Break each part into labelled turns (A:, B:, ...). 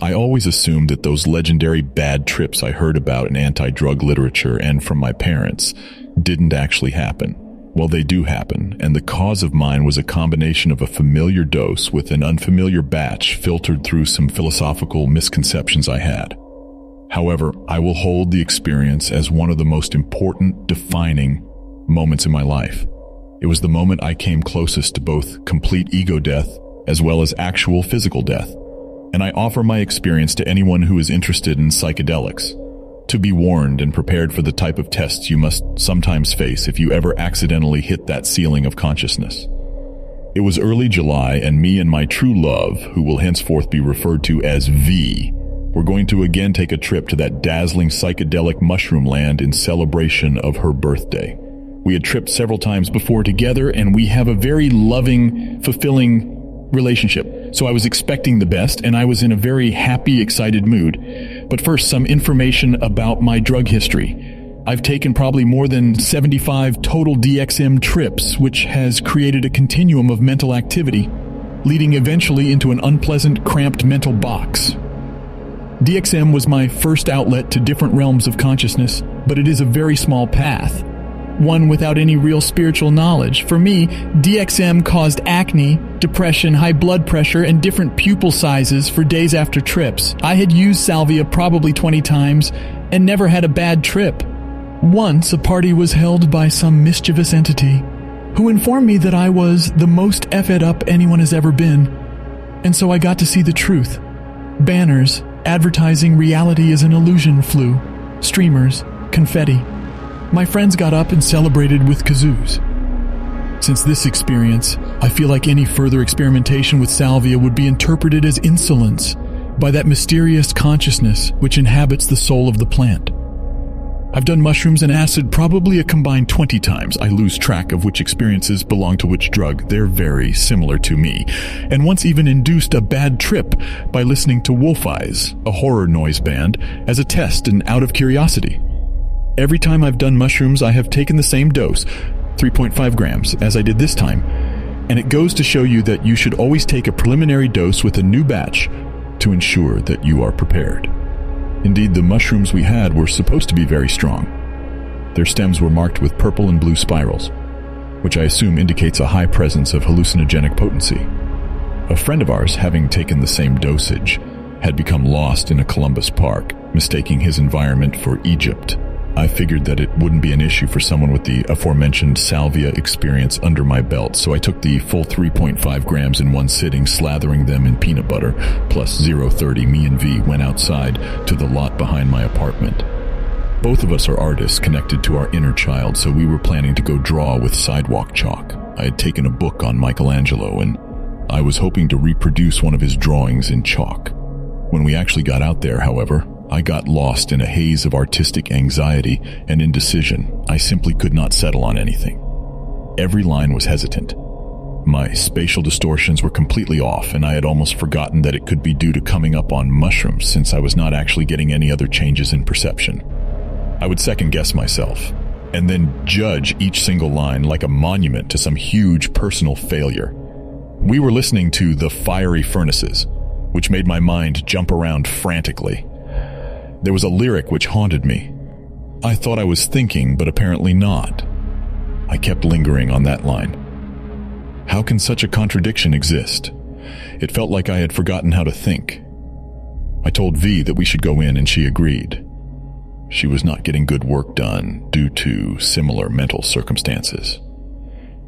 A: I always assumed that those legendary bad trips I heard about in anti-drug literature and from my parents didn't actually happen. Well, they do happen, and the cause of mine was a combination of a familiar dose with an unfamiliar batch filtered through some philosophical misconceptions I had. However, I will hold the experience as one of the most important, defining moments in my life. It was the moment I came closest to both complete ego death as well as actual physical death. And I offer my experience to anyone who is interested in psychedelics, to be warned and prepared for the type of tests you must sometimes face if you ever accidentally hit that ceiling of consciousness. It was early July, and me and my true love, who will henceforth be referred to as V, were going to again take a trip to that dazzling psychedelic mushroom land in celebration of her birthday. We had tripped several times before together, and we have a very loving, fulfilling relationship. So I was expecting the best, and I was in a very happy, excited mood. But first, some information about my drug history. I've taken probably more than 75 total DXM trips, which has created a continuum of mental activity, leading eventually into an unpleasant, cramped mental box. DXM was my first outlet to different realms of consciousness, but it is a very small path, one without any real spiritual knowledge. For me, DXM caused acne, depression, high blood pressure, and different pupil sizes for days after trips. I had used salvia probably 20 times and never had a bad trip. Once, a party was held by some mischievous entity who informed me that I was the most effed up anyone has ever been, and so I got to see the truth. Banners advertising reality is an illusion flew, streamers, confetti. My friends got up and celebrated with kazoos. Since this experience, I feel like any further experimentation with salvia would be interpreted as insolence by that mysterious consciousness which inhabits the soul of the plant. I've done mushrooms and acid probably a combined 20 times. I lose track of which experiences belong to which drug. They're very similar to me. And once even induced a bad trip by listening to Wolf Eyes, a horror noise band, as a test and out of curiosity. Every time I've done mushrooms, I have taken the same dose, 3.5 grams, as I did this time. And it goes to show you that you should always take a preliminary dose with a new batch to ensure that you are prepared. Indeed, the mushrooms we had were supposed to be very strong. Their stems were marked with purple and blue spirals, which I assume indicates a high presence of hallucinogenic potency. A friend of ours, having taken the same dosage, had become lost in a Columbus park, mistaking his environment for Egypt. I figured that it wouldn't be an issue for someone with the aforementioned salvia experience under my belt, so I took the full 3.5 grams in one sitting, slathering them in peanut butter, plus 0.30. Me and V went outside to the lot behind my apartment. Both of us are artists connected to our inner child, so we were planning to go draw with sidewalk chalk. I had taken a book on Michelangelo, and I was hoping to reproduce one of his drawings in chalk. When we actually got out there, however, I got lost in a haze of artistic anxiety and indecision. I simply could not settle on anything. Every line was hesitant. My spatial distortions were completely off, and I had almost forgotten that it could be due to coming up on mushrooms, since I was not actually getting any other changes in perception. I would second-guess myself, and then judge each single line like a monument to some huge personal failure. We were listening to The Fiery Furnaces, which made my mind jump around frantically. There was a lyric which haunted me. I thought I was thinking, but apparently not. I kept lingering on that line. How can such a contradiction exist? It felt like I had forgotten how to think. I told V that we should go in, and she agreed. She was not getting good work done due to similar mental circumstances.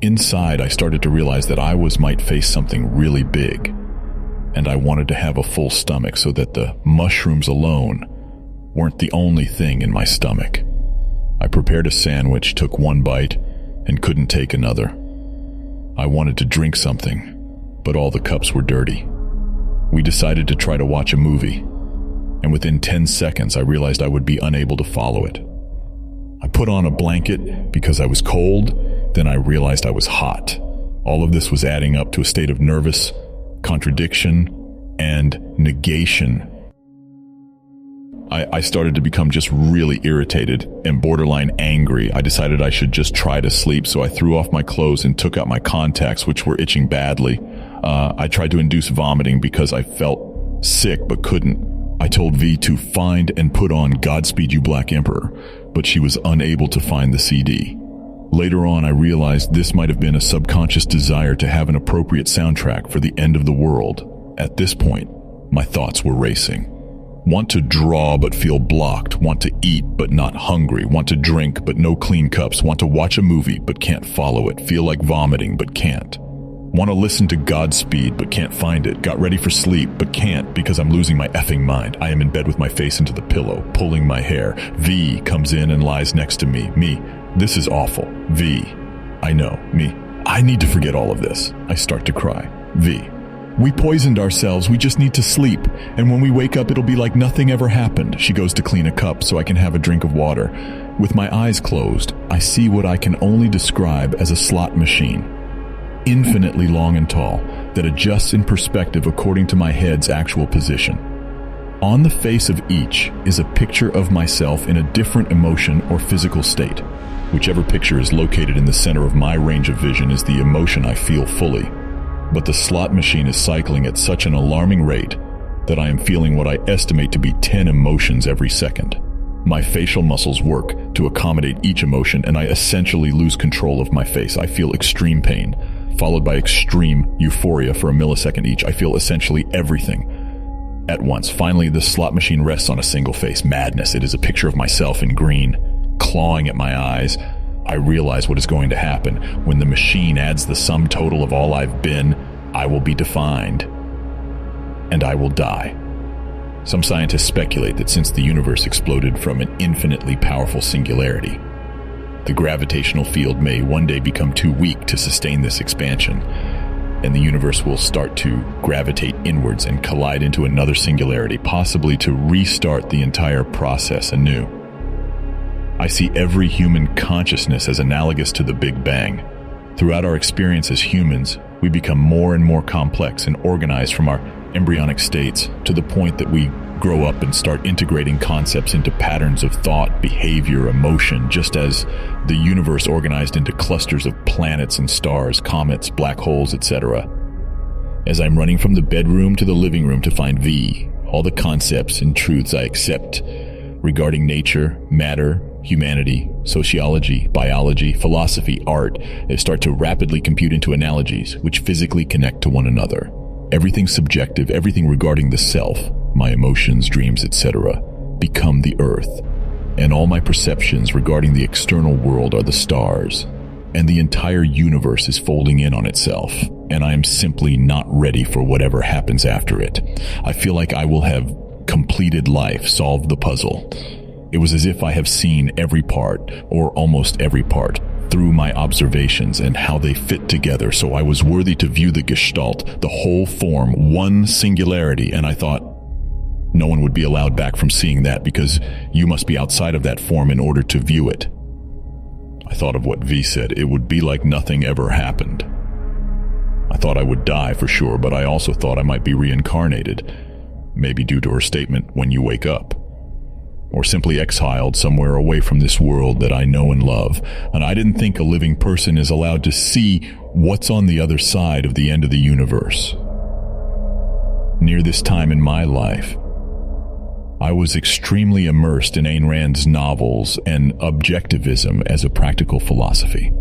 A: Inside, I started to realize that I might face something really big, and I wanted to have a full stomach so that the mushrooms alone weren't the only thing in my stomach. I prepared a sandwich, took one bite, and couldn't take another. I wanted to drink something, but all the cups were dirty. We decided to try to watch a movie, and within 10 seconds I realized I would be unable to follow it. I put on a blanket because I was cold, then I realized I was hot. All of this was adding up to a state of nervous contradiction and negation. I started to become just really irritated and borderline angry. I decided I should just try to sleep, so I threw off my clothes and took out my contacts, which were itching badly. I tried to induce vomiting because I felt sick but couldn't. I told V to find and put on Godspeed You Black Emperor, but she was unable to find the CD. Later on, I realized this might have been a subconscious desire to have an appropriate soundtrack for the end of the world. At this point, my thoughts were racing. Want to draw but feel blocked, want to eat but not hungry, want to drink but no clean cups, want to watch a movie but can't follow it, feel like vomiting but can't. Want to listen to Godspeed but can't find it, got ready for sleep but can't because I'm losing my effing mind. I am in bed with my face into the pillow, pulling my hair. V comes in and lies next to me. Me, this is awful. V, I know. Me, I need to forget all of this. I start to cry. V, we poisoned ourselves, we just need to sleep, and when we wake up it'll be like nothing ever happened. She goes to clean a cup so I can have a drink of water. With my eyes closed, I see what I can only describe as a slot machine. Infinitely long and tall, that adjusts in perspective according to my head's actual position. On the face of each is a picture of myself in a different emotion or physical state. Whichever picture is located in the center of my range of vision is the emotion I feel fully. But the slot machine is cycling at such an alarming rate that I am feeling what I estimate to be 10 emotions every second. My facial muscles work to accommodate each emotion, and I essentially lose control of my face. I feel extreme pain, followed by extreme euphoria for a millisecond each. I feel essentially everything at once. Finally, the slot machine rests on a single face. Madness. It is a picture of myself in green, clawing at my eyes. I realize what is going to happen. When the machine adds the sum total of all I've been, I will be defined, and I will die. Some scientists speculate that since the universe exploded from an infinitely powerful singularity, the gravitational field may one day become too weak to sustain this expansion, and the universe will start to gravitate inwards and collide into another singularity, possibly to restart the entire process anew. I see every human consciousness as analogous to the Big Bang. Throughout our experience as humans, we become more and more complex and organized from our embryonic states to the point that we grow up and start integrating concepts into patterns of thought, behavior, emotion, just as the universe organized into clusters of planets and stars, comets, black holes, etc. As I'm running from the bedroom to the living room to find V, all the concepts and truths I accept regarding nature, matter, humanity, sociology, biology, philosophy, art, they start to rapidly compute into analogies which physically connect to one another. Everything subjective, everything regarding the self, my emotions, dreams, etc., become the earth, and all my perceptions regarding the external world are the stars, and the entire universe is folding in on itself, and I am simply not ready for whatever happens after it. I feel like I will have completed life, solved the puzzle. It was as if I have seen every part, or almost every part, through my observations and how they fit together, so I was worthy to view the gestalt, the whole form, one singularity, and I thought, no one would be allowed back from seeing that because you must be outside of that form in order to view it. I thought of what V said, it would be like nothing ever happened. I thought I would die for sure, but I also thought I might be reincarnated, maybe due to her statement, when you wake up. Or simply exiled somewhere away from this world that I know and love. And I didn't think a living person is allowed to see what's on the other side of the end of the universe. Near this time in my life, I was extremely immersed in Ayn Rand's novels and objectivism as a practical philosophy.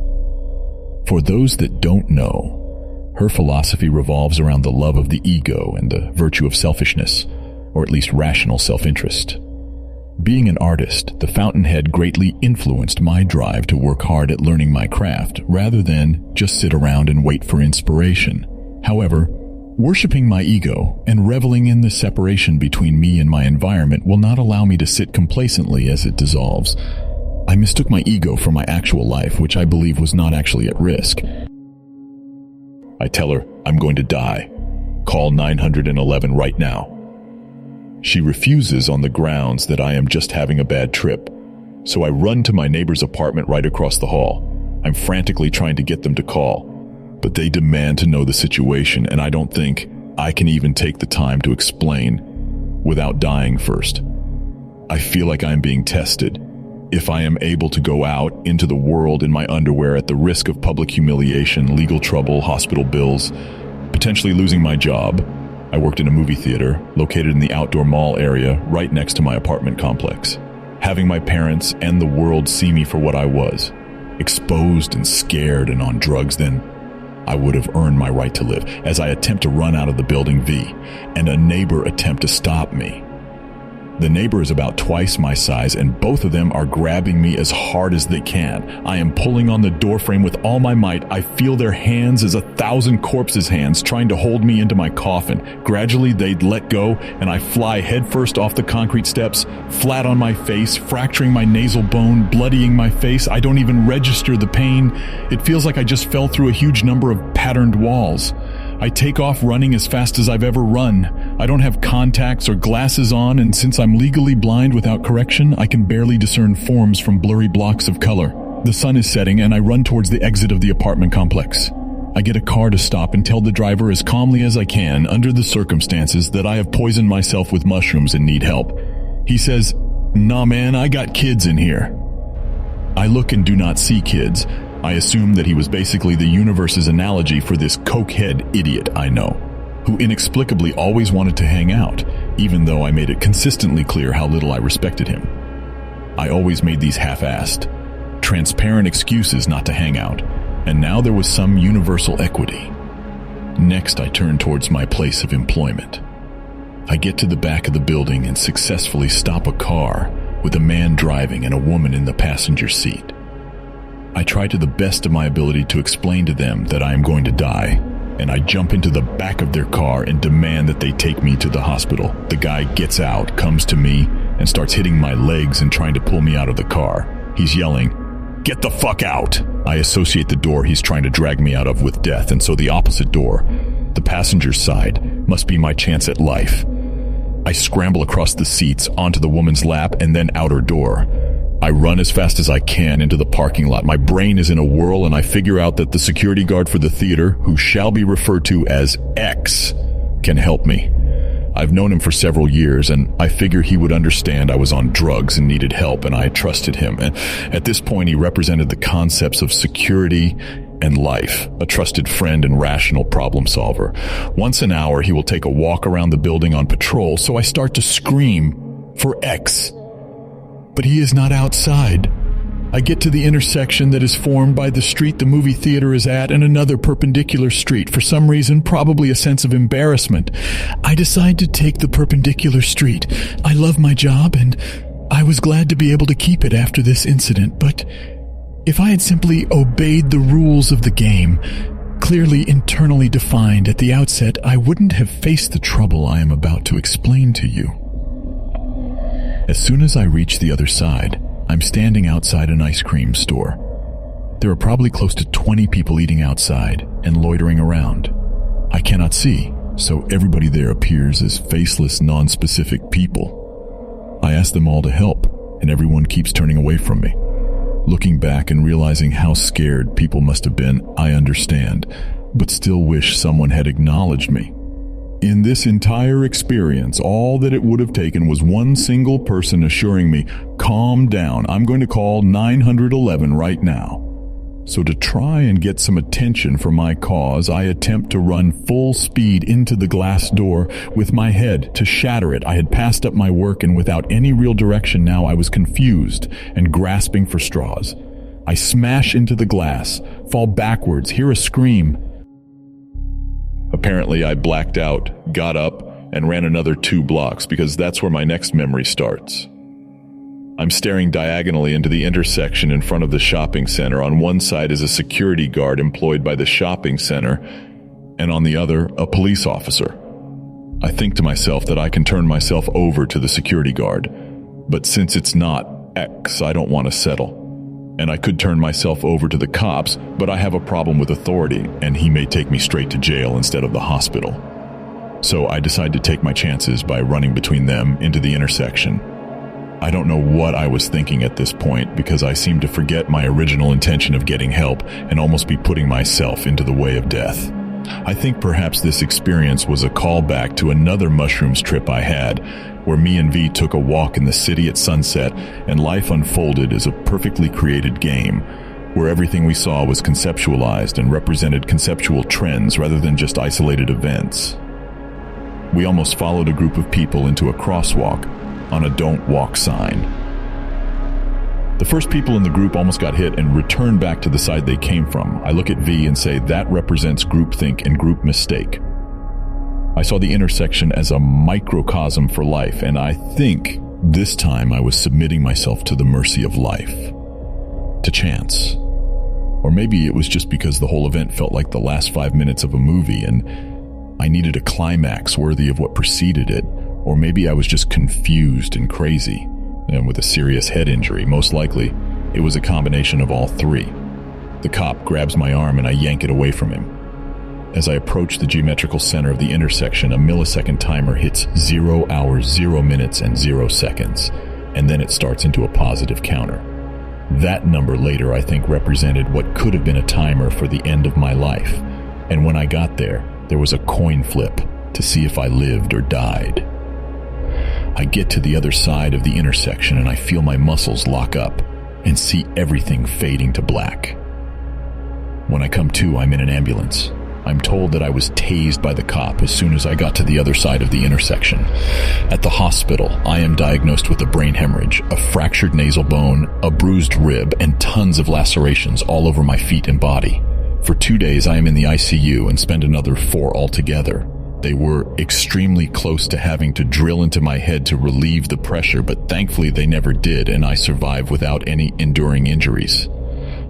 A: For those that don't know, her philosophy revolves around the love of the ego and the virtue of selfishness, or at least rational self-interest. Being an artist, the fountainhead greatly influenced my drive to work hard at learning my craft rather than just sit around and wait for inspiration. However, worshiping my ego and reveling in the separation between me and my environment will not allow me to sit complacently as it dissolves. I mistook my ego for my actual life, which I believe was not actually at risk. I tell her, I'm going to die. Call 911 right now. She refuses on the grounds that I am just having a bad trip. So I run to my neighbor's apartment right across the hall. I'm frantically trying to get them to call, but they demand to know the situation, and I don't think I can even take the time to explain without dying first. I feel like I'm being tested. If I am able to go out into the world in my underwear at the risk of public humiliation, legal trouble, hospital bills, potentially losing my job, I worked in a movie theater located in the outdoor mall area right next to my apartment complex. Having my parents and the world see me for what I was, exposed and scared and on drugs, then I would have earned my right to live, as I attempt to run out of the building V, and a neighbor attempt to stop me. The neighbor is about twice my size, and both of them are grabbing me as hard as they can. I am pulling on the doorframe with all my might. I feel their hands as 1,000 corpses' hands trying to hold me into my coffin. Gradually, they let go, and I fly headfirst off the concrete steps, flat on my face, fracturing my nasal bone, bloodying my face. I don't even register the pain. It feels like I just fell through a huge number of patterned walls. I take off running as fast as I've ever run. I don't have contacts or glasses on, and since I'm legally blind without correction, I can barely discern forms from blurry blocks of color. The sun is setting, and I run towards the exit of the apartment complex. I get a car to stop and tell the driver as calmly as I can, under the circumstances, that I have poisoned myself with mushrooms and need help. He says, "Nah man, I got kids in here." I look and do not see kids. I assume that he was basically the universe's analogy for this cokehead idiot I know, who inexplicably always wanted to hang out, even though I made it consistently clear how little I respected him. I always made these half-assed, transparent excuses not to hang out, and now there was some universal equity. Next, I turn towards my place of employment. I get to the back of the building and successfully stop a car with a man driving and a woman in the passenger seat. I try to the best of my ability to explain to them that I am going to die, and I jump into the back of their car and demand that they take me to the hospital. The guy gets out, comes to me, and starts hitting my legs and trying to pull me out of the car. He's yelling, "Get the fuck out!" I associate the door he's trying to drag me out of with death, and so the opposite door, the passenger's side, must be my chance at life. I scramble across the seats, onto the woman's lap, and then out her door. I run as fast as I can into the parking lot. My brain is in a whirl, and I figure out that the security guard for the theater, who shall be referred to as X, can help me. I've known him for several years, and I figure he would understand I was on drugs and needed help, and I trusted him. And at this point, he represented the concepts of security and life, a trusted friend and rational problem solver. Once an hour, he will take a walk around the building on patrol, so I start to scream for X. But he is not outside. I get to the intersection that is formed by the street the movie theater is at and another perpendicular street. For some reason, probably a sense of embarrassment, I decide to take the perpendicular street. I love my job, and I was glad to be able to keep it after this incident, but if I had simply obeyed the rules of the game, clearly internally defined at the outset, I wouldn't have faced the trouble I am about to explain to you. As soon as I reach the other side, I'm standing outside an ice cream store. There are probably close to 20 people eating outside and loitering around. I cannot see, so everybody there appears as faceless, non-specific people. I ask them all to help, and everyone keeps turning away from me. Looking back and realizing how scared people must have been, I understand, but still wish someone had acknowledged me. In this entire experience, all that it would have taken was one single person assuring me, "Calm down, I'm going to call 911 right now." So to try and get some attention for my cause, I attempt to run full speed into the glass door with my head to shatter it. I had passed up my work, and without any real direction now, I was confused and grasping for straws. I smash into the glass, fall backwards, hear a scream. Apparently, I blacked out, got up, and ran another 2 blocks because that's where my next memory starts. I'm staring diagonally into the intersection in front of the shopping center. On one side is a security guard employed by the shopping center, and on the other, a police officer. I think to myself that I can turn myself over to the security guard, but since it's not X, I don't want to settle. And I could turn myself over to the cops, but I have a problem with authority, and he may take me straight to jail instead of the hospital. So I decide to take my chances by running between them into the intersection. I don't know what I was thinking at this point, because I seem to forget my original intention of getting help and almost be putting myself into the way of death. I think perhaps this experience was a callback to another mushrooms trip I had, where me and V took a walk in the city at sunset, and life unfolded as a perfectly created game, where everything we saw was conceptualized and represented conceptual trends rather than just isolated events. We almost followed a group of people into a crosswalk on a "Don't Walk" sign. The first people in the group almost got hit and returned back to the side they came from. I look at V and say that represents groupthink and group mistake. I saw the intersection as a microcosm for life, and I think this time I was submitting myself to the mercy of life, to chance. Or maybe it was just because the whole event felt like the last 5 minutes of a movie and I needed a climax worthy of what preceded it. Or maybe I was just confused and crazy, and with a serious head injury. Most likely, it was a combination of all three. The cop grabs my arm and I yank it away from him. As I approach the geometrical center of the intersection, a millisecond timer hits 0 hours, 0 minutes, and 0 seconds, and then it starts into a positive counter. That number later, I think, represented what could have been a timer for the end of my life. And when I got there was a coin flip to see if I lived or died. I get to the other side of the intersection and I feel my muscles lock up and see everything fading to black. When I come to, I'm in an ambulance. I'm told that I was tased by the cop as soon as I got to the other side of the intersection. At the hospital, I am diagnosed with a brain hemorrhage, a fractured nasal bone, a bruised rib, and tons of lacerations all over my feet and body. For 2 days, I am in the ICU and spend another 4 altogether. They were extremely close to having to drill into my head to relieve the pressure, but thankfully they never did, and I survived without any enduring injuries.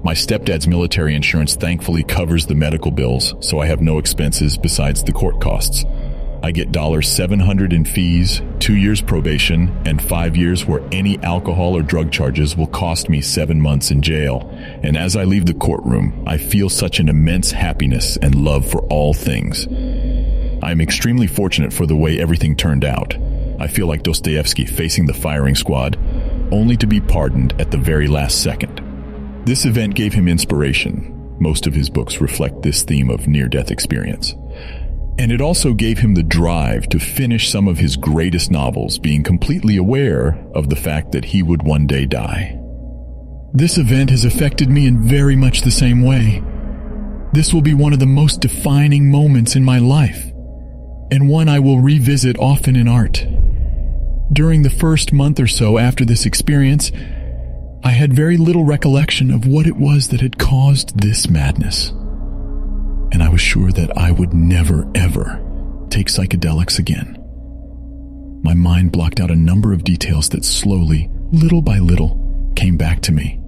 A: My stepdad's military insurance thankfully covers the medical bills, so I have no expenses besides the court costs. I get $700 in fees, 2 years probation, and 5 years where any alcohol or drug charges will cost me 7 months in jail. And as I leave the courtroom, I feel such an immense happiness and love for all things. I am extremely fortunate for the way everything turned out. I feel like Dostoevsky facing the firing squad, only to be pardoned at the very last second. This event gave him inspiration. Most of his books reflect this theme of near-death experience. And it also gave him the drive to finish some of his greatest novels, being completely aware of the fact that he would one day die. This event has affected me in very much the same way. This will be one of the most defining moments in my life, and one I will revisit often in art. During the first month or so after this experience, I had very little recollection of what it was that had caused this madness. And I was sure that I would never, ever take psychedelics again. My mind blocked out a number of details that slowly, little by little, came back to me.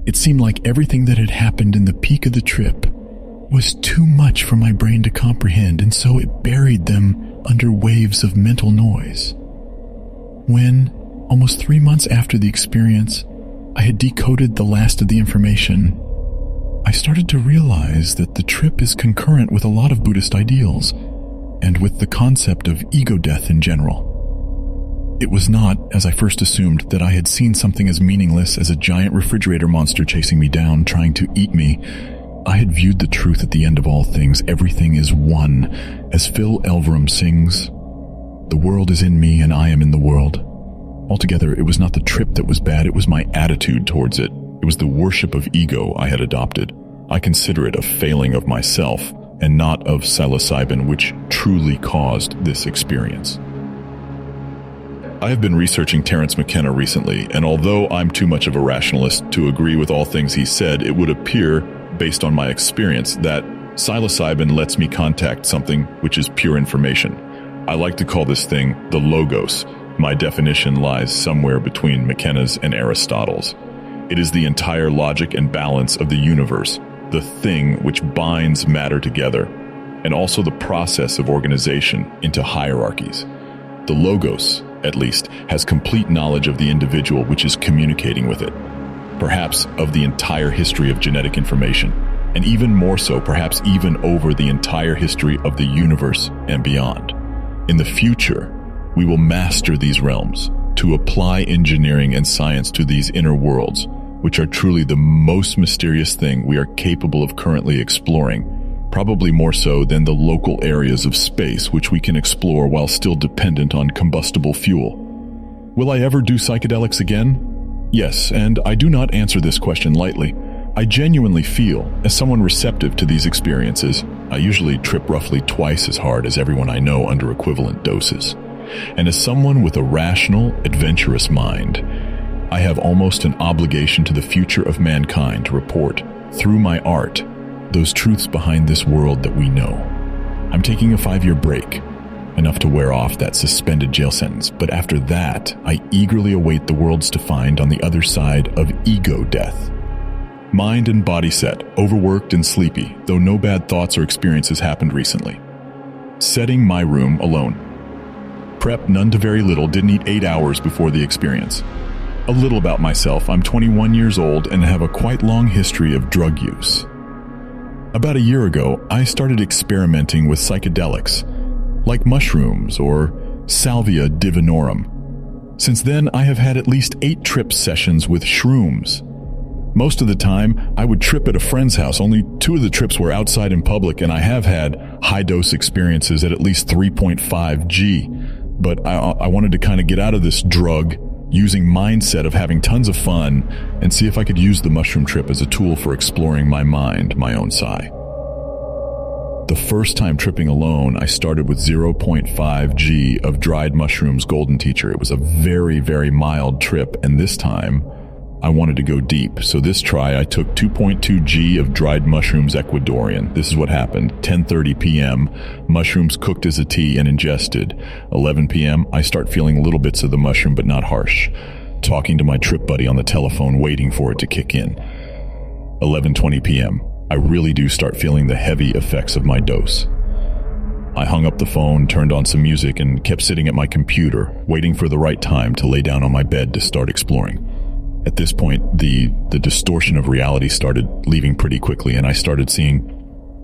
A: It seemed like everything that had happened in the peak of the trip was too much for my brain to comprehend, and so it buried them under waves of mental noise. When, almost 3 months after the experience, I had decoded the last of the information, I started to realize that the trip is concurrent with a lot of Buddhist ideals, and with the concept of ego death in general. It was not, as I first assumed, that I had seen something as meaningless as a giant refrigerator monster chasing me down, trying to eat me. I had viewed the truth at the end of all things. Everything is one. As Phil Elverum sings, "The world is in me and I am in the world." Altogether, it was not the trip that was bad, it was my attitude towards it. It was the worship of ego I had adopted. I consider it a failing of myself and not of psilocybin, which truly caused this experience. I have been researching Terence McKenna recently, and although I'm too much of a rationalist to agree with all things he said, it would appear, based on my experience, that psilocybin lets me contact something which is pure information. I like to call this thing the logos. My definition lies somewhere between McKenna's and Aristotle's. It is the entire logic and balance of the universe, the thing which binds matter together, and also the process of organization into hierarchies. The logos, at least, has complete knowledge of the individual which is communicating with it, perhaps of the entire history of genetic information, and even more so, perhaps even over the entire history of the universe and beyond. In the future, we will master these realms to apply engineering and science to these inner worlds, which are truly the most mysterious thing we are capable of currently exploring, probably more so than the local areas of space which we can explore while still dependent on combustible fuel. Will I ever do psychedelics again? Yes, and I do not answer this question lightly. I genuinely feel, as someone receptive to these experiences, I usually trip roughly twice as hard as everyone I know under equivalent doses. And as someone with a rational, adventurous mind, I have almost an obligation to the future of mankind to report, through my art, those truths behind this world that we know. I'm taking a 5-year break, enough to wear off that suspended jail sentence, but after that, I eagerly await the worlds to find on the other side of ego death. Mind and body set, overworked and sleepy, though no bad thoughts or experiences happened recently. Setting my room alone. Prep none to very little, didn't eat 8 hours before the experience. A little about myself, I'm 21 years old and have a quite long history of drug use. About a year ago, I started experimenting with psychedelics, like mushrooms or Salvia divinorum. Since then, I have had at least 8 trip sessions with shrooms. Most of the time, I would trip at a friend's house. Only 2 of the trips were outside in public, and I have had high-dose experiences at least 3.5 G. But I wanted to kind of get out of this drug using mindset of having tons of fun and see if I could use the mushroom trip as a tool for exploring my mind, my own psi. The first time tripping alone, I started with 0.5 G of dried mushrooms Golden Teacher. It was a very, very mild trip, and this time I wanted to go deep. So this try, I took 2.2 G of dried mushrooms Ecuadorian. This is what happened. 10:30 p.m., mushrooms cooked as a tea and ingested. 11 p.m., I start feeling little bits of the mushroom, but not harsh. Talking to my trip buddy on the telephone, waiting for it to kick in. 11:20 p.m., I really do start feeling the heavy effects of my dose. I hung up the phone, turned on some music, and kept sitting at my computer, waiting for the right time to lay down on my bed to start exploring. At this point, the distortion of reality started leaving pretty quickly, and I started seeing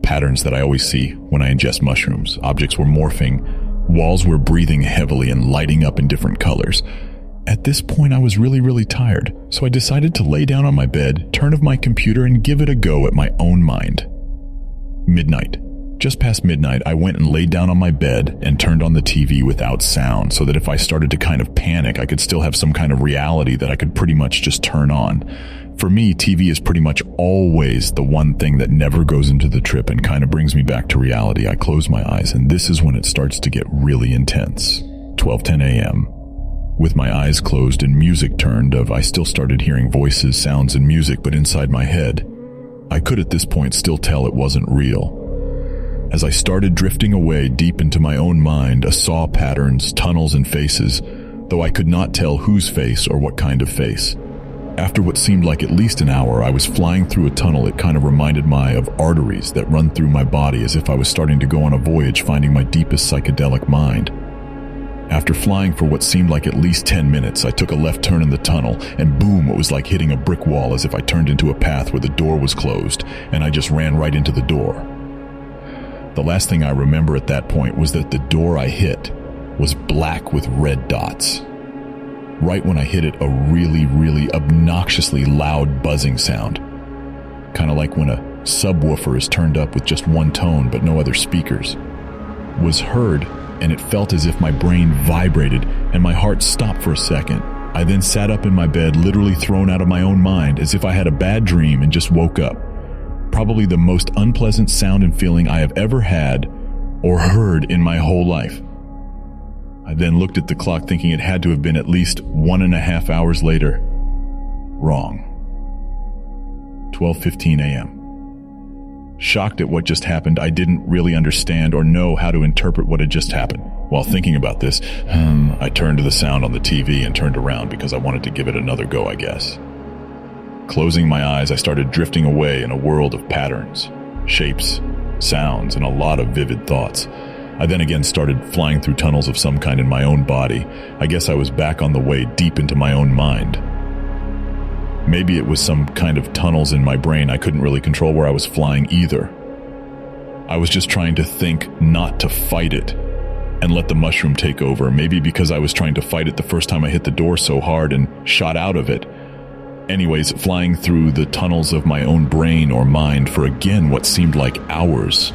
A: patterns that I always see when I ingest mushrooms. Objects were morphing, walls were breathing heavily and lighting up in different colors. At this point, I was really, really tired, so I decided to lay down on my bed, turn off my computer, and give it a go at my own mind. Midnight. Just past midnight, I went and laid down on my bed and turned on the TV without sound so that if I started to kind of panic, I could still have some kind of reality that I could pretty much just turn on. For me, TV is pretty much always the one thing that never goes into the trip and kind of brings me back to reality. I close my eyes, and this is when it starts to get really intense. 12:10 a.m. With my eyes closed and music turned I still started hearing voices, sounds, and music, but inside my head, I could at this point still tell it wasn't real. As I started drifting away deep into my own mind, I saw patterns, tunnels, and faces, though I could not tell whose face or what kind of face. After what seemed like at least an hour, I was flying through a tunnel. It kind of reminded me of arteries that run through my body, as if I was starting to go on a voyage finding my deepest psychedelic mind. After flying for what seemed like at least 10 minutes, I took a left turn in the tunnel, and boom, it was like hitting a brick wall, as if I turned into a path where the door was closed, and I just ran right into the door. The last thing I remember at that point was that the door I hit was black with red dots. Right when I hit it, a really, really obnoxiously loud buzzing sound. Kind of like when a subwoofer is turned up with just one tone but no other speakers. Was heard, and it felt as if my brain vibrated and my heart stopped for a second. I then sat up in my bed, literally thrown out of my own mind, as if I had a bad dream and just woke up. Probably the most unpleasant sound and feeling I have ever had or heard in my whole life. I then looked at the clock thinking it had to have been at least 1.5 hours later. Wrong. 12:15 a.m. Shocked at what just happened, I didn't really understand or know how to interpret what had just happened. While thinking about this, I turned to the sound on the TV and turned around because I wanted to give it another go, I guess. Closing my eyes, I started drifting away in a world of patterns, shapes, sounds, and a lot of vivid thoughts. I then again started flying through tunnels of some kind in my own body. I guess I was back on the way deep into my own mind. Maybe it was some kind of tunnels in my brain. I couldn't really control where I was flying either. I was just trying to think not to fight it and let the mushroom take over. Maybe because I was trying to fight it the first time I hit the door so hard and shot out of it. Anyways, flying through the tunnels of my own brain or mind for again what seemed like hours,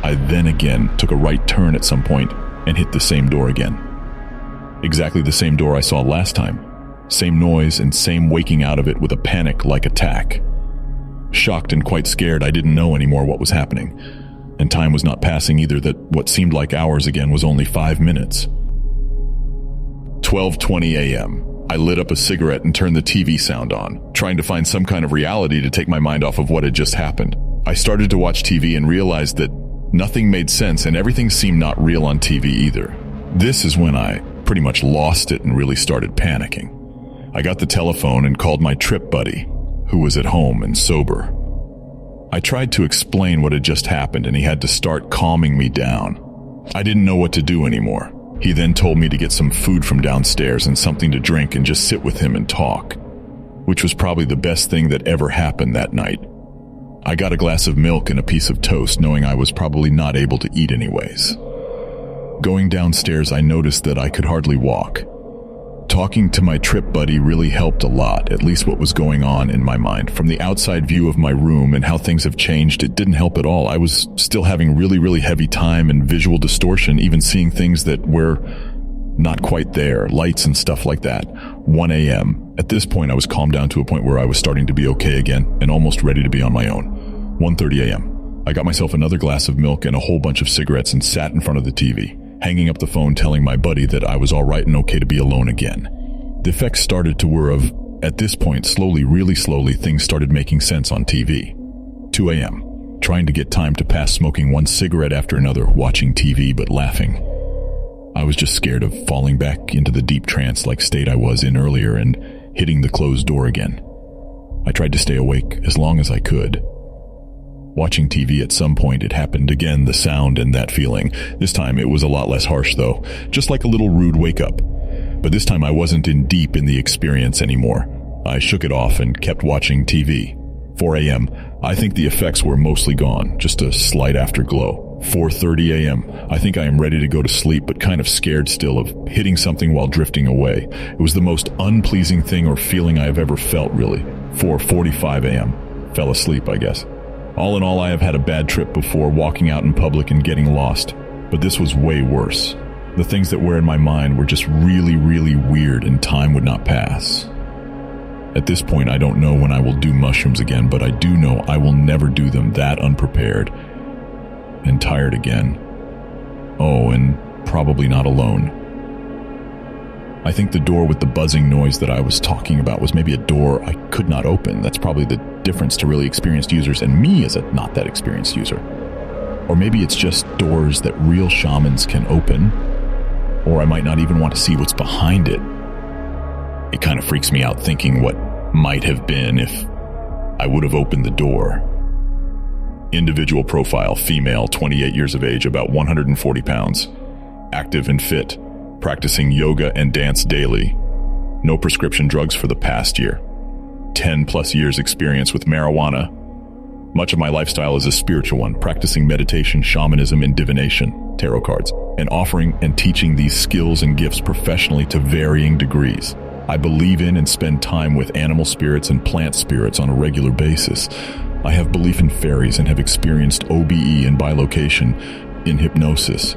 A: I then again took a right turn at some point and hit the same door again. Exactly the same door I saw last time. Same noise and same waking out of it with a panic-like attack. Shocked and quite scared, I didn't know anymore what was happening. And time was not passing either, that what seemed like hours again was only 5 minutes. 12:20 a.m. I lit up a cigarette and turned the TV sound on, trying to find some kind of reality to take my mind off of what had just happened. I started to watch TV and realized that nothing made sense and everything seemed not real on TV either. This is when I pretty much lost it and really started panicking. I got the telephone and called my trip buddy, who was at home and sober. I tried to explain what had just happened and he had to start calming me down. I didn't know what to do anymore. He then told me to get some food from downstairs and something to drink and just sit with him and talk, which was probably the best thing that ever happened that night. I got a glass of milk and a piece of toast, knowing I was probably not able to eat anyways. Going downstairs, I noticed that I could hardly walk. Talking to my trip buddy really helped a lot, at least what was going on in my mind. From the outside view of my room and how things have changed, it didn't help at all. I was still having really heavy time and visual distortion, even seeing things that were not quite there, lights and stuff like that. 1 a.m. At this point, I was calmed down to a point where I was starting to be okay again and almost ready to be on my own. 1:30 a.m. I got myself another glass of milk and a whole bunch of cigarettes and sat in front of the TV, hanging up the phone telling my buddy that I was all right and okay to be alone again. The effects started to were of, at this point, slowly, really slowly, things started making sense on TV. 2 a.m. Trying to get time to pass, smoking one cigarette after another, watching TV but laughing. I was just scared of falling back into the deep trance-like state I was in earlier and hitting the closed door again. I tried to stay awake as long as I could. Watching TV, at some point it happened again, the sound and that feeling. This time it was a lot less harsh though, just like a little rude wake-up. But this time I wasn't in deep in the experience anymore. I shook it off and kept watching TV. 4 a.m. I think the effects were mostly gone, just a slight afterglow. 4:30 a.m. I think I am ready to go to sleep, but kind of scared still of hitting something while drifting away. It was the most unpleasing thing or feeling I have ever felt, really. 4:45 a.m. Fell asleep, I guess. All in all, I have had a bad trip before, walking out in public and getting lost. But this was way worse. The things that were in my mind were just really weird, and time would not pass. At this point, I don't know when I will do mushrooms again, but I do know I will never do them that unprepared and tired again. Oh, and probably not alone. I think the door with the buzzing noise that I was talking about was maybe a door I could not open. That's probably the difference to really experienced users and me as a not that experienced user. Or maybe it's just doors that real shamans can open, or I might not even want to see what's behind it. It kind of freaks me out thinking what might have been if I would have opened the door. Individual profile, female, 28 years of age, about 140 pounds. Active and fit, practicing yoga and dance daily. No prescription drugs for the past year. 10+ years experience with marijuana. Much of my lifestyle is a spiritual one, practicing meditation, shamanism, and divination, tarot cards, and offering and teaching these skills and gifts professionally to varying degrees. I believe in and spend time with animal spirits and plant spirits on a regular basis. I have belief in fairies and have experienced OBE and bilocation in hypnosis.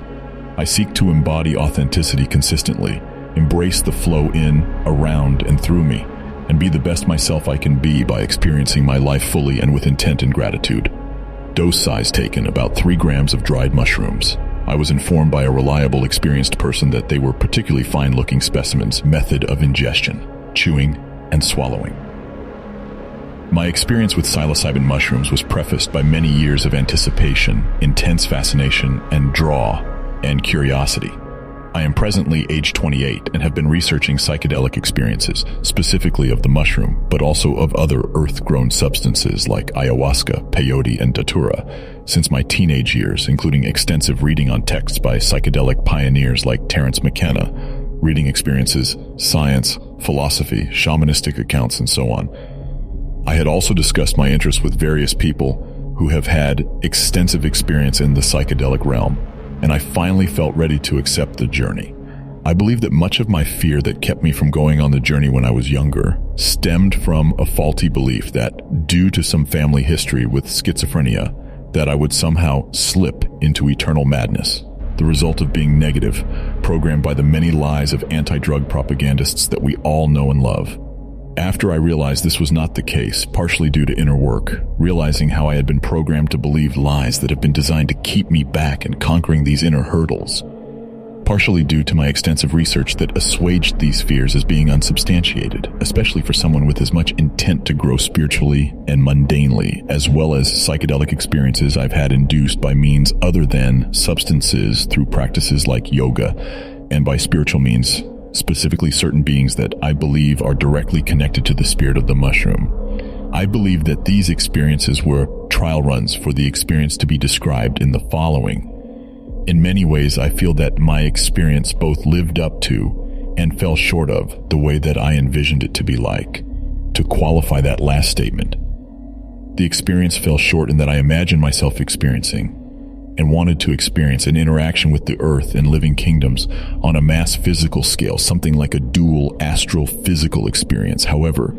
A: I seek to embody authenticity consistently, embrace the flow in, around, and through me, and be the best myself I can be by experiencing my life fully and with intent and gratitude. Dose size taken, about 3 grams of dried mushrooms. I was informed by a reliable, experienced person that they were particularly fine-looking specimens. Method of ingestion, chewing, and swallowing. My experience with psilocybin mushrooms was prefaced by many years of anticipation, intense fascination, and draw, and curiosity. I am presently age 28 and have been researching psychedelic experiences, specifically of the mushroom, but also of other earth-grown substances like ayahuasca, peyote, and datura, since my teenage years, including extensive reading on texts by psychedelic pioneers like Terence McKenna, reading experiences, science, philosophy, shamanistic accounts, and so on. I had also discussed my interest with various people who have had extensive experience in the psychedelic realm, and I finally felt ready to accept the journey. I believe that much of my fear that kept me from going on the journey when I was younger stemmed from a faulty belief that, due to some family history with schizophrenia, that I would somehow slip into eternal madness, the result of being negative, programmed by the many lies of anti-drug propagandists that we all know and love. After I realized this was not the case, partially due to inner work, realizing how I had been programmed to believe lies that have been designed to keep me back and conquering these inner hurdles, partially due to my extensive research that assuaged these fears as being unsubstantiated, especially for someone with as much intent to grow spiritually and mundanely, as well as psychedelic experiences I've had induced by means other than substances through practices like yoga, and by spiritual means, specifically certain beings that I believe are directly connected to the spirit of the mushroom. I believe that these experiences were trial runs for the experience to be described in the following. In many ways, I feel that my experience both lived up to and fell short of the way that I envisioned it to be like. To qualify that last statement, the experience fell short in that I imagined myself experiencing and wanted to experience an interaction with the earth and living kingdoms on a mass physical scale, something like a dual astral physical experience. However,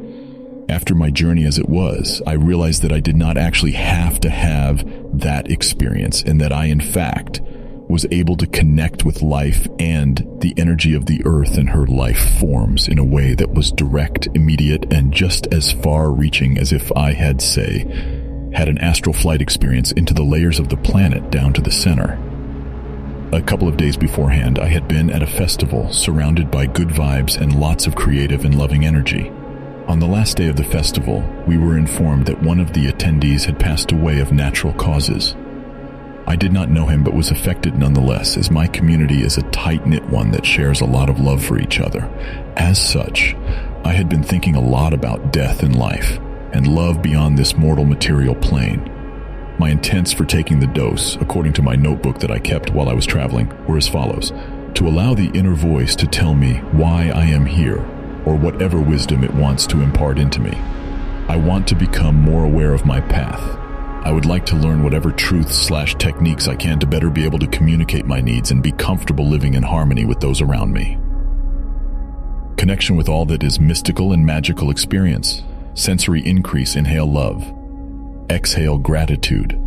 A: after my journey as it was, I realized that I did not actually have to have that experience, and that I, in fact, was able to connect with life and the energy of the earth and her life forms in a way that was direct, immediate, and just as far-reaching as if I had, say, had an astral flight experience into the layers of the planet down to the center. A couple of days beforehand, I had been at a festival surrounded by good vibes and lots of creative and loving energy. On the last day of the festival, we were informed that one of the attendees had passed away of natural causes. I did not know him, but was affected nonetheless, as my community is a tight-knit one that shares a lot of love for each other. As such, I had been thinking a lot about death and life, and love beyond this mortal material plane. My intents for taking the dose, according to my notebook that I kept while I was traveling, were as follows: to allow the inner voice to tell me why I am here, or whatever wisdom it wants to impart into me. I want to become more aware of my path. I would like to learn whatever truths/techniques I can to better be able to communicate my needs and be comfortable living in harmony with those around me. Connection with all that is mystical and magical experience. Sensory increase, inhale love. Exhale gratitude.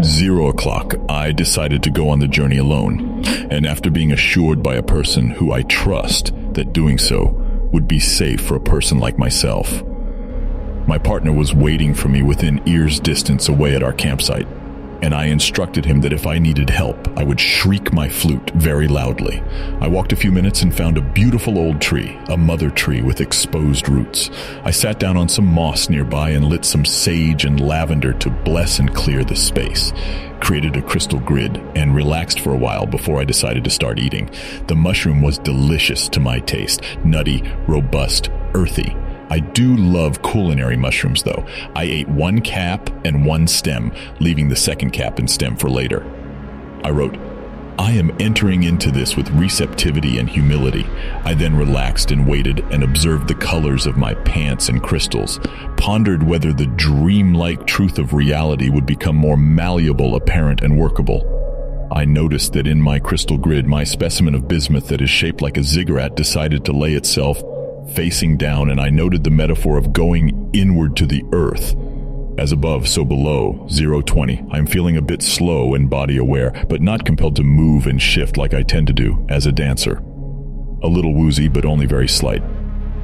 A: 0 o'clock, I decided to go on the journey alone, and after being assured by a person who I trust that doing so would be safe for a person like myself. My partner was waiting for me within ear's distance away at our campsite, and I instructed him that if I needed help, I would shriek my flute very loudly. I walked a few minutes and found a beautiful old tree, a mother tree with exposed roots. I sat down on some moss nearby and lit some sage and lavender to bless and clear the space, created a crystal grid, and relaxed for a while before I decided to start eating. The mushroom was delicious to my taste, nutty, robust, earthy. I do love culinary mushrooms, though. I ate 1 cap and 1 stem, leaving the second cap and stem for later. I wrote, I am entering into this with receptivity and humility. I then relaxed and waited and observed the colors of my pants and crystals, pondered whether the dreamlike truth of reality would become more malleable, apparent, and workable. I noticed that in my crystal grid, my specimen of bismuth that is shaped like a ziggurat decided to lay itself facing down, and I noted the metaphor of going inward to the earth. As above, so below, 020. I'm feeling a bit slow and body aware, but not compelled to move and shift like I tend to do as a dancer. A little woozy, but only very slight.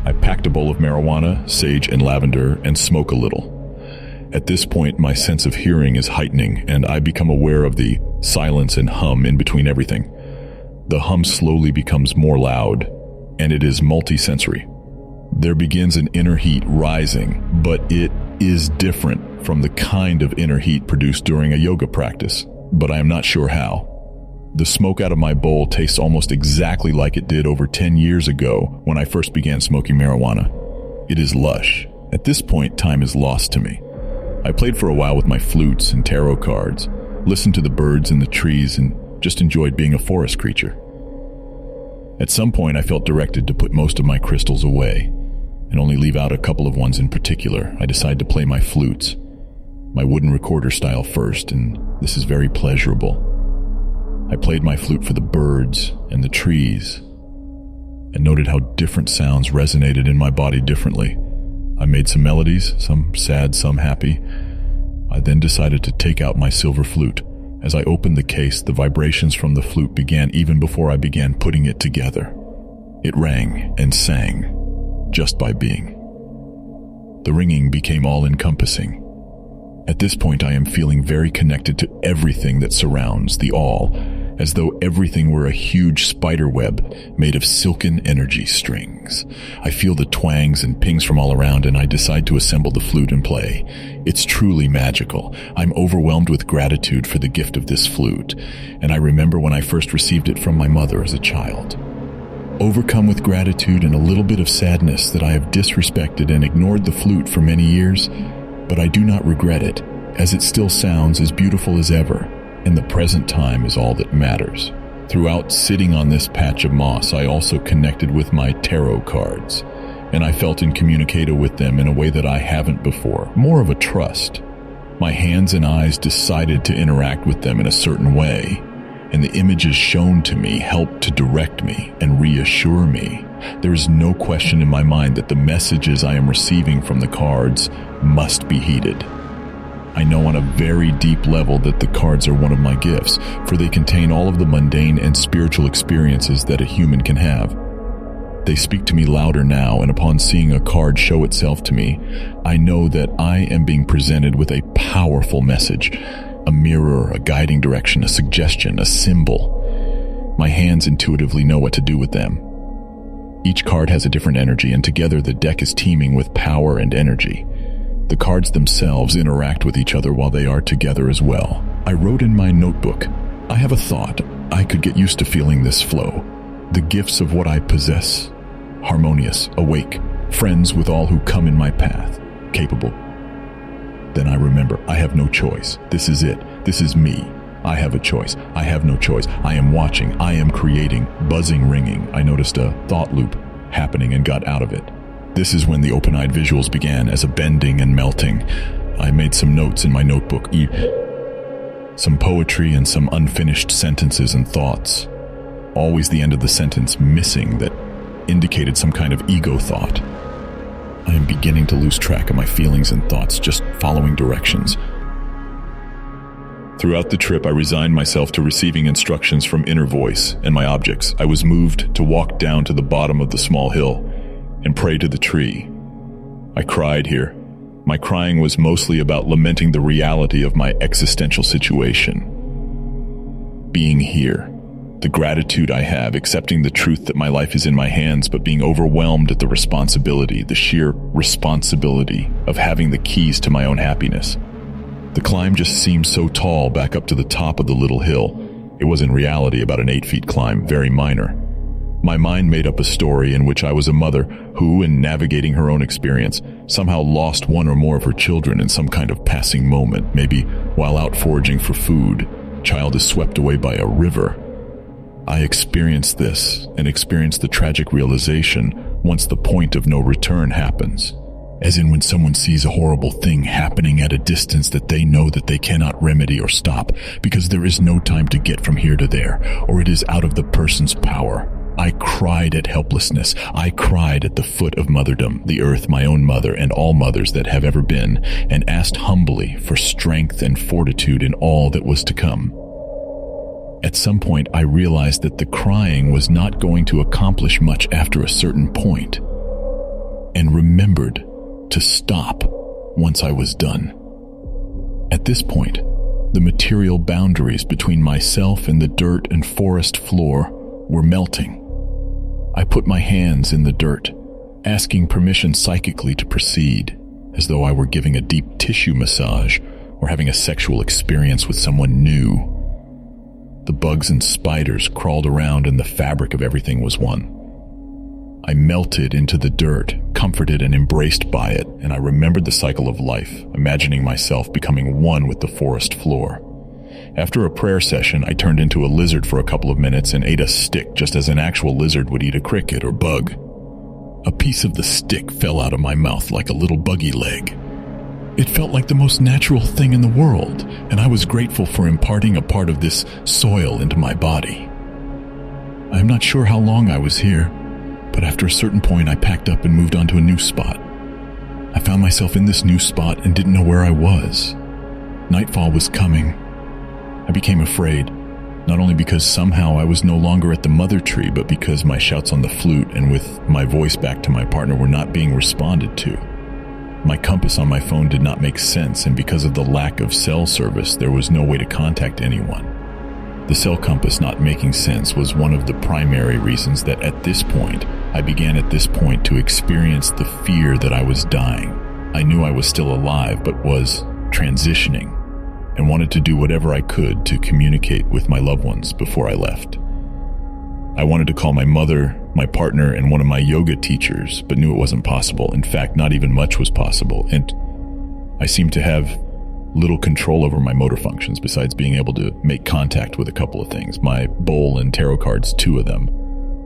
A: I packed a bowl of marijuana, sage, and lavender, and smoke a little. At this point, my sense of hearing is heightening, and I become aware of the silence and hum in between everything. The hum slowly becomes more loud, and it is multisensory. There begins an inner heat rising, but it is different from the kind of inner heat produced during a yoga practice, but I am not sure how. The smoke out of my bowl tastes almost exactly like it did over 10 years ago when I first began smoking marijuana. It is lush. At this point, time is lost to me. I played for a while with my flutes and tarot cards, listened to the birds in the trees, and just enjoyed being a forest creature. At some point, I felt directed to put most of my crystals away and only leave out a couple of ones in particular. I decided to play my flutes, my wooden recorder style first, and this is very pleasurable. I played my flute for the birds and the trees and noted how different sounds resonated in my body differently. I made some melodies, some sad, some happy. I then decided to take out my silver flute. As I opened the case, the vibrations from the flute began even before I began putting it together. It rang and sang. just by being. The ringing became all-encompassing. At this point, I am feeling very connected to everything that surrounds the all, as though everything were a huge spider web made of silken energy strings. I feel the twangs and pings from all around, and I decide to assemble the flute and play. It's truly magical. I'm overwhelmed with gratitude for the gift of this flute, and I remember when I first received it from my mother as a child. Overcome with gratitude and a little bit of sadness that I have disrespected and ignored the flute for many years, but I do not regret it, as it still sounds as beautiful as ever, and the present time is all that matters. Throughout sitting on this patch of moss, I also connected with my tarot cards, and I felt incommunicated with them in a way that I haven't before, more of a trust. My hands and eyes decided to interact with them in a certain way, and the images shown to me helped to direct me and reassure me. There is no question in my mind that the messages I am receiving from the cards must be heeded. I know on a very deep level that the cards are one of my gifts, for they contain all of the mundane and spiritual experiences that a human can have. They speak to me louder now, and upon seeing a card show itself to me, I know that I am being presented with a powerful message, a mirror, a guiding direction, a suggestion, a symbol. My hands intuitively know what to do with them. Each card has a different energy, and together the deck is teeming with power and energy. The cards themselves interact with each other while they are together as well. I wrote in my notebook, I have a thought. I could get used to feeling this flow. The gifts of what I possess. Harmonious, awake, friends with all who come in my path, capable. Then I remember, I have no choice. This is it. This is me. I have a choice. I have no choice. I am watching. I am creating. Buzzing, ringing. I noticed a thought loop happening and got out of it. This is when the open-eyed visuals began as a bending and melting. I made some notes in my notebook, some poetry and some unfinished sentences and thoughts. Always the end of the sentence missing that indicated some kind of ego thought. I am beginning to lose track of my feelings and thoughts, just following directions. Throughout the trip, I resigned myself to receiving instructions from inner voice and my objects. I was moved to walk down to the bottom of the small hill and pray to the tree. I cried here. My crying was mostly about lamenting the reality of my existential situation. Being here. The gratitude I have, accepting the truth that my life is in my hands, but being overwhelmed at the responsibility, the sheer responsibility of having the keys to my own happiness. The climb just seemed so tall back up to the top of the little hill. It was in reality about an 8-foot climb, very minor. My mind made up a story in which I was a mother who, in navigating her own experience, somehow lost one or more of her children in some kind of passing moment. Maybe while out foraging for food, a child is swept away by a river. I experienced this and experienced the tragic realization once the point of no return happens. As in when someone sees a horrible thing happening at a distance that they know that they cannot remedy or stop because there is no time to get from here to there, or it is out of the person's power. I cried at helplessness. I cried at the foot of motherdom, the earth, my own mother, and all mothers that have ever been, and asked humbly for strength and fortitude in all that was to come. At some point, I realized that the crying was not going to accomplish much after a certain point, and remembered to stop once I was done. At this point, the material boundaries between myself and the dirt and forest floor were melting. I put my hands in the dirt, asking permission psychically to proceed, as though I were giving a deep tissue massage or having a sexual experience with someone new. The bugs and spiders crawled around and the fabric of everything was one. I melted into the dirt, comforted and embraced by it, and I remembered the cycle of life, imagining myself becoming one with the forest floor. After a prayer session, I turned into a lizard for a couple of minutes and ate a stick just as an actual lizard would eat a cricket or bug. A piece of the stick fell out of my mouth like a little buggy leg. It felt like the most natural thing in the world, and I was grateful for imparting a part of this soil into my body. I'm not sure how long I was here, but after a certain point I packed up and moved on to a new spot. I found myself in this new spot and didn't know where I was. Nightfall was coming. I became afraid. Not only because somehow I was no longer at the mother tree, but because my shouts on the flute and with my voice back to my partner were not being responded to. My compass on my phone did not make sense, and because of the lack of cell service, there was no way to contact anyone. The cell compass not making sense was one of the primary reasons that I began to experience the fear that I was dying. I knew I was still alive, but was transitioning, and wanted to do whatever I could to communicate with my loved ones before I left. I wanted to call my mother, my partner, and one of my yoga teachers, but knew it wasn't possible. In fact, not even much was possible, and I seemed to have little control over my motor functions besides being able to make contact with a couple of things. My bowl and tarot cards, 2 of them.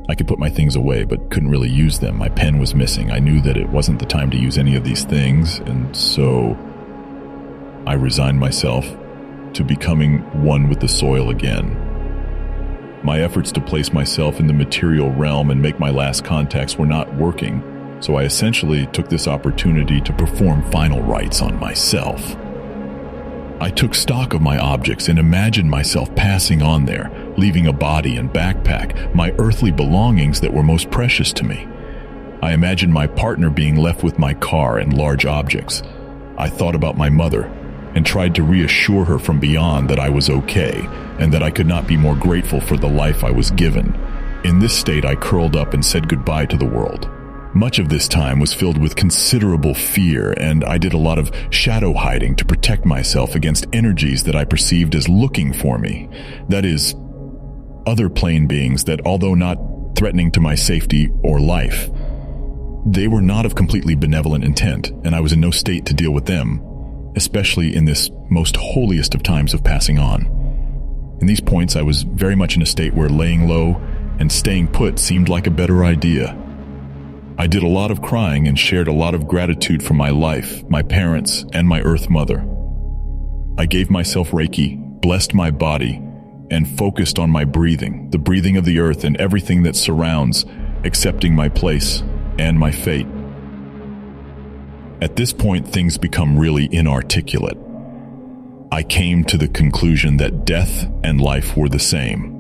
A: I could put my things away, but couldn't really use them. My pen was missing. I knew that it wasn't the time to use any of these things, and so I resigned myself to becoming one with the soil again. My efforts to place myself in the material realm and make my last contacts were not working, so I essentially took this opportunity to perform final rites on myself. I took stock of my objects and imagined myself passing on there, leaving a body and backpack, my earthly belongings that were most precious to me. I imagined my partner being left with my car and large objects. I thought about my mother and tried to reassure her from beyond that I was okay and that I could not be more grateful for the life I was given. In this state, I curled up and said goodbye to the world. Much of this time was filled with considerable fear, and I did a lot of shadow hiding to protect myself against energies that I perceived as looking for me. That is, other plane beings that, although not threatening to my safety or life, they were not of completely benevolent intent, and I was in no state to deal with them, especially in this most holiest of times of passing on. In these points, I was very much in a state where laying low and staying put seemed like a better idea. I did a lot of crying and shared a lot of gratitude for my life, my parents, and my Earth Mother. I gave myself Reiki, blessed my body, and focused on my breathing, the breathing of the earth and everything that surrounds, accepting my place and my fate. At this point, things become really inarticulate. I came to the conclusion that death and life were the same,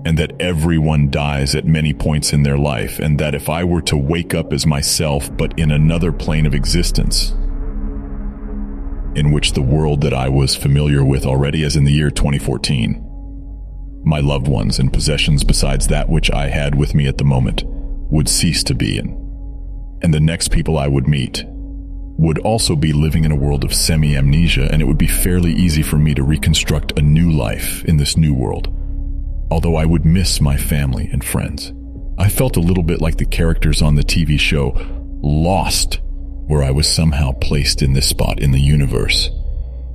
A: and that everyone dies at many points in their life, and that if I were to wake up as myself but in another plane of existence, in which the world that I was familiar with already as in the year 2014, my loved ones and possessions besides that which I had with me at the moment would cease to be, and the next people I would meet would also be living in a world of semi-amnesia, and it would be fairly easy for me to reconstruct a new life in this new world. Although I would miss my family and friends. I felt a little bit like the characters on the TV show Lost, where I was somehow placed in this spot in the universe.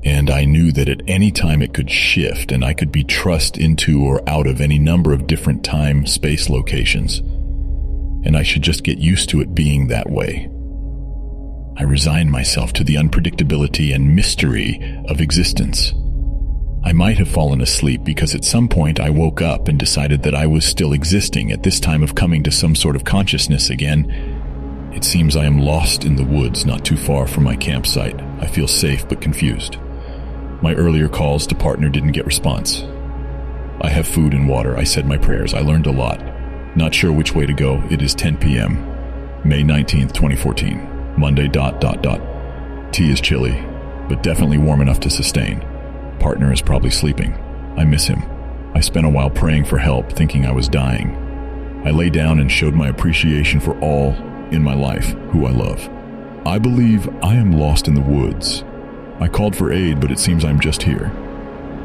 A: And I knew that at any time it could shift, and I could be thrust into or out of any number of different time-space locations. And I should just get used to it being that way. I resigned myself to the unpredictability and mystery of existence. I might have fallen asleep because at some point I woke up and decided that I was still existing at this time of coming to some sort of consciousness again. It seems I am lost in the woods not too far from my campsite. I feel safe but confused. My earlier calls to partner didn't get response. I have food and water. I said my prayers. I learned a lot. Not sure which way to go. It is 10 p.m. May 19th, 2014. Monday ... Tea is chilly, but definitely warm enough to sustain. Partner is probably sleeping. I miss him. I spent a while praying for help, thinking I was dying. I lay down and showed my appreciation for all in my life who I love. I believe I am lost in the woods. I called for aid, but it seems I'm just here.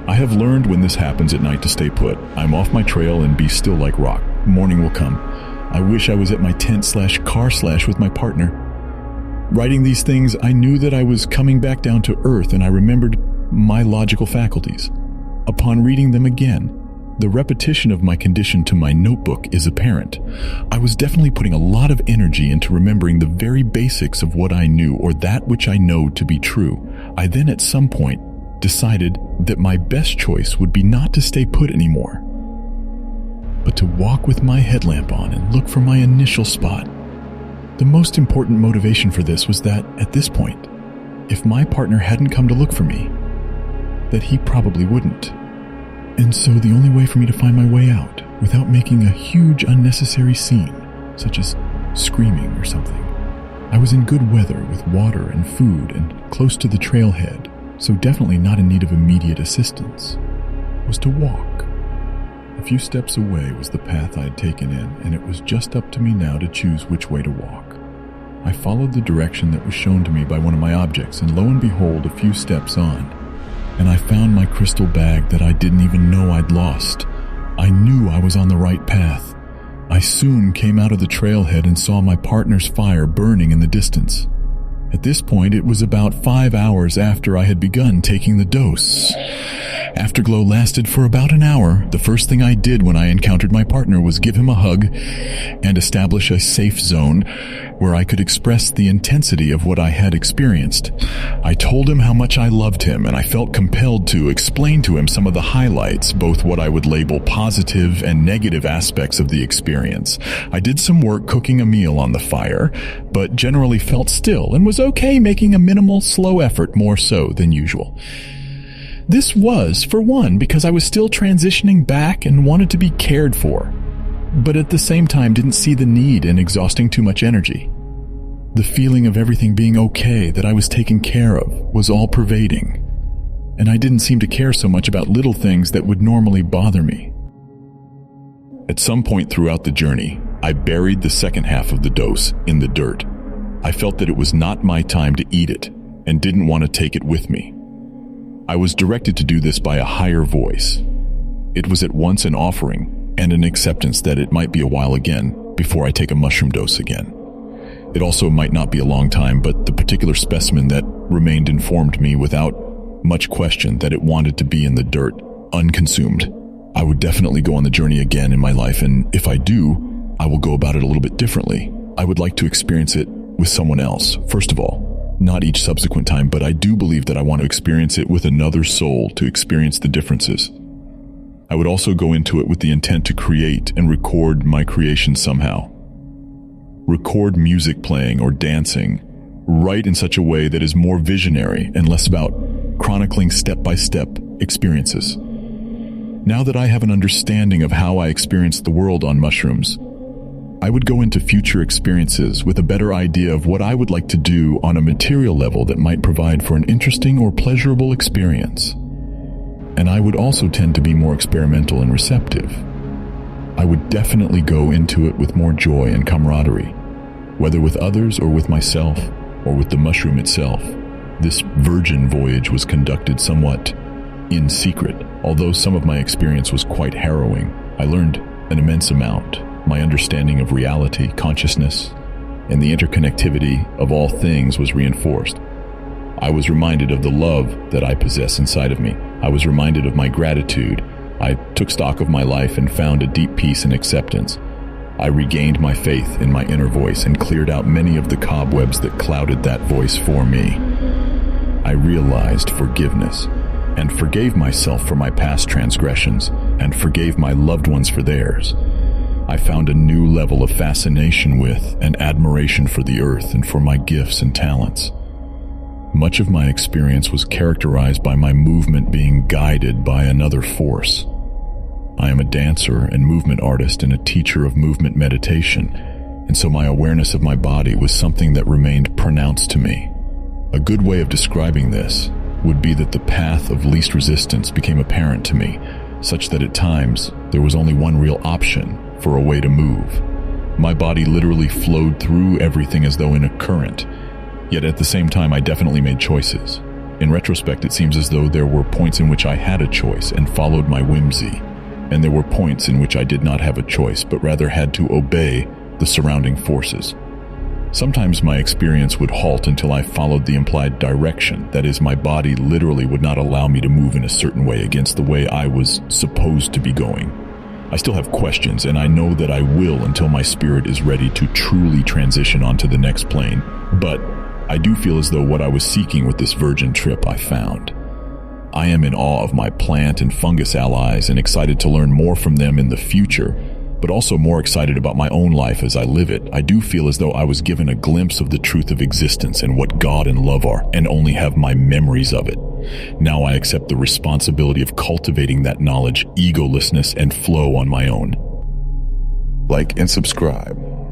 A: I have learned when this happens at night to stay put. I'm off my trail and be still like rock. Morning will come. I wish I was at my tent/car/ with my partner. Writing these things, I knew that I was coming back down to earth, and I remembered my logical faculties. Upon reading them again, the repetition of my condition to my notebook is apparent. I was definitely putting a lot of energy into remembering the very basics of what I knew, or that which I know to be true. I then at some point decided that my best choice would be not to stay put anymore, but to walk with my headlamp on and look for my initial spot. The most important motivation for this was that, at this point, if my partner hadn't come to look for me, that he probably wouldn't. And so the only way for me to find my way out, without making a huge unnecessary scene, such as screaming or something, I was in good weather with water and food and close to the trailhead, so definitely not in need of immediate assistance, was to walk. A few steps away was the path I had taken in, and it was just up to me now to choose which way to walk. I followed the direction that was shown to me by one of my objects, and lo and behold, a few steps on, and I found my crystal bag that I didn't even know I'd lost. I knew I was on the right path. I soon came out of the trailhead and saw my partner's fire burning in the distance. At this point, it was about 5 hours after I had begun taking the dose. Afterglow lasted for about an hour. The first thing I did when I encountered my partner was give him a hug and establish a safe zone where I could express the intensity of what I had experienced. I told him how much I loved him, and I felt compelled to explain to him some of the highlights, both what I would label positive and negative aspects of the experience. I did some work cooking a meal on the fire, but generally felt still and was okay making a minimal, slow effort, more so than usual. This was, for one, because I was still transitioning back and wanted to be cared for, but at the same time didn't see the need in exhausting too much energy. The feeling of everything being okay, that I was taken care of, was all-pervading, and I didn't seem to care so much about little things that would normally bother me. At some point throughout the journey, I buried the second half of the dose in the dirt. I felt that it was not my time to eat it, and didn't want to take it with me. I was directed to do this by a higher voice. It was at once an offering and an acceptance that it might be a while again before I take a mushroom dose again. It also might not be a long time, but the particular specimen that remained informed me without much question that it wanted to be in the dirt, unconsumed. I would definitely go on the journey again in my life, and if I do, I will go about it a little bit differently. I would like to experience it with someone else, first of all. Not each subsequent time, but I do believe that I want to experience it with another soul to experience the differences. I would also go into it with the intent to create and record my creation somehow. Record music playing or dancing, write in such a way that is more visionary and less about chronicling step-by-step experiences. Now that I have an understanding of how I experienced the world on mushrooms, I would go into future experiences with a better idea of what I would like to do on a material level that might provide for an interesting or pleasurable experience. And I would also tend to be more experimental and receptive. I would definitely go into it with more joy and camaraderie, whether with others or with myself or with the mushroom itself. This virgin voyage was conducted somewhat in secret. Although some of my experience was quite harrowing, I learned an immense amount. My understanding of reality, consciousness, and the interconnectivity of all things was reinforced. I was reminded of the love that I possess inside of me. I was reminded of my gratitude. I took stock of my life and found a deep peace and acceptance. I regained my faith in my inner voice and cleared out many of the cobwebs that clouded that voice for me. I realized forgiveness and forgave myself for my past transgressions and forgave my loved ones for theirs. I found a new level of fascination with and admiration for the earth and for my gifts and talents. Much of my experience was characterized by my movement being guided by another force. I am a dancer and movement artist and a teacher of movement meditation, and so my awareness of my body was something that remained pronounced to me. A good way of describing this would be that the path of least resistance became apparent to me, such that at times there was only one real option for a way to move. My body literally flowed through everything as though in a current, yet at the same time I definitely made choices. In retrospect, it seems as though there were points in which I had a choice and followed my whimsy, and there were points in which I did not have a choice, but rather had to obey the surrounding forces. Sometimes my experience would halt until I followed the implied direction. That is, my body literally would not allow me to move in a certain way against the way I was supposed to be going. I still have questions, and I know that I will until my spirit is ready to truly transition onto the next plane. But I do feel as though what I was seeking with this virgin trip I found. I am in awe of my plant and fungus allies and excited to learn more from them in the future, but also more excited about my own life as I live it. I do feel as though I was given a glimpse of the truth of existence and what God and love are, and only have my memories of it. Now I accept the responsibility of cultivating that knowledge, egolessness, and flow on my own.
B: Like and subscribe.